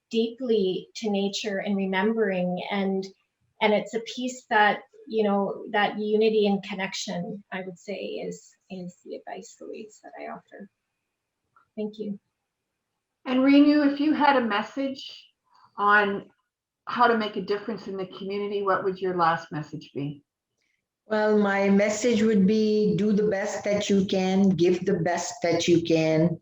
deeply to nature and remembering. And it's a piece that, you know, that unity and connection, I would say, is the advice, Louise, that I offer. Thank you. And Renew, if you had a message on how to make a difference in the community, what would your last message be? Well, my message would be do the best that you can, give the best that you can.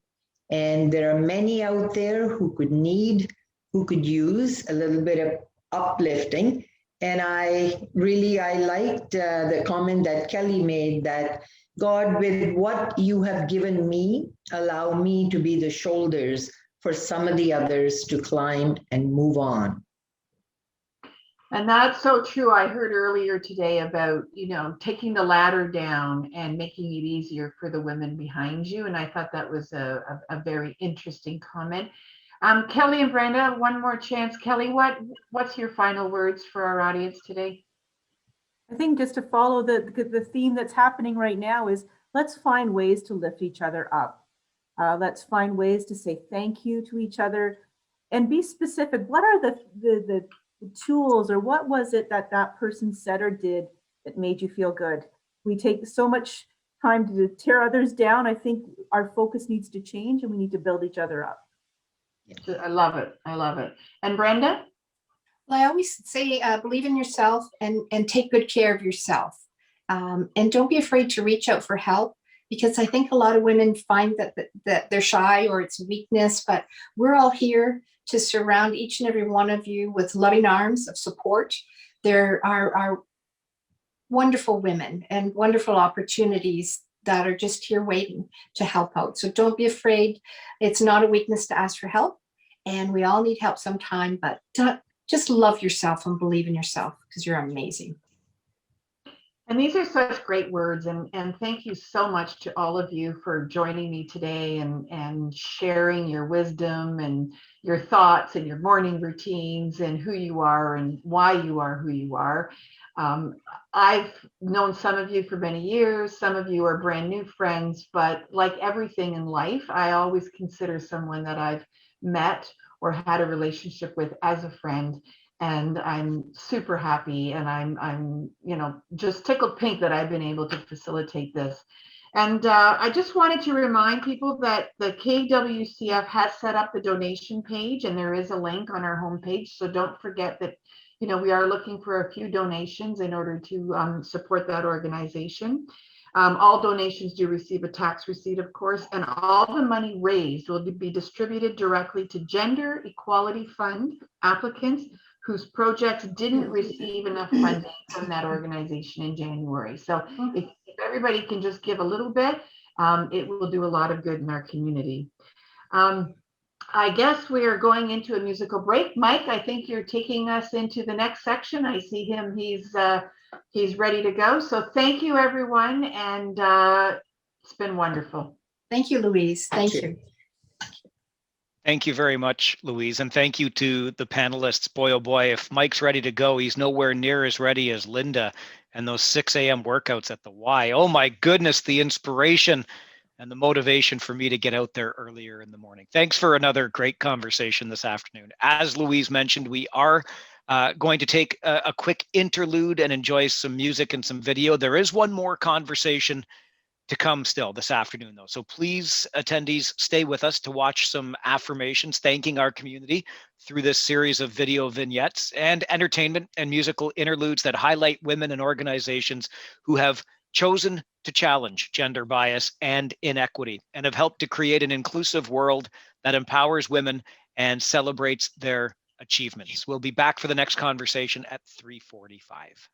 And there are many out there who could use a little bit of uplifting. And I liked the comment that Kelly made, that God, with what you have given me, allow me to be the shoulders for some of the others to climb and move on. And that's so true. I heard earlier today about, you know, taking the ladder down and making it easier for the women behind you. And I thought that was a very interesting comment. Kelly and Brenda, one more chance. Kelly, what's your final words for our audience today? I think just to follow the theme that's happening right now is let's find ways to lift each other up. Let's find ways to say thank you to each other and be specific. What are the tools, or what was it that person said or did that made you feel good? We take so much time to tear others down. I think our focus needs to change and we need to build each other up. I love it. I love it. And Brenda? Well, I always say, believe in yourself and take good care of yourself. And don't be afraid to reach out for help, because I think a lot of women find that they're shy or it's weakness, but we're all here to surround each and every one of you with loving arms of support. There are wonderful women and wonderful opportunities that are just here waiting to help out. So don't be afraid. It's not a weakness to ask for help, and we all need help sometime, but just love yourself and believe in yourself, because you're amazing. And these are such great words, and thank you so much to all of you for joining me today and sharing your wisdom and your thoughts and your morning routines and who you are and why you are who you are. I've known some of you for many years, some of you are brand new friends, but like everything in life, I always consider someone that I've met or had a relationship with as a friend. And I'm super happy, and I'm you know, just tickled pink that I've been able to facilitate this. And I just wanted to remind people that the KWCF has set up the donation page, and there is a link on our homepage. So don't forget that, you know, we are looking for a few donations in order to support that organization. All donations do receive a tax receipt, of course, and all the money raised will be distributed directly to Gender Equality Fund applicants whose projects didn't receive enough funding from that organization in January. So if everybody can just give a little bit, it will do a lot of good in our community. I guess we are going into a musical break. Mike, I think you're taking us into the next section. I see him. He's ready to go. So thank you, everyone. And it's been wonderful. Thank you, Louise. Thank you. Thank you very much, Louise. And thank you to the panelists. Boy, oh boy, if Mike's ready to go, he's nowhere near as ready as Linda and those 6 a.m. workouts at the Y. Oh my goodness, the inspiration and the motivation for me to get out there earlier in the morning. Thanks for another great conversation this afternoon. As Louise mentioned, we are going to take a quick interlude and enjoy some music and some video. There is one more conversation to come still this afternoon, though. So please, attendees, stay with us to watch some affirmations, thanking our community through this series of video vignettes and entertainment and musical interludes that highlight women and organizations who have chosen to challenge gender bias and inequity and have helped to create an inclusive world that empowers women and celebrates their achievements. We'll be back for the next conversation at 3:45.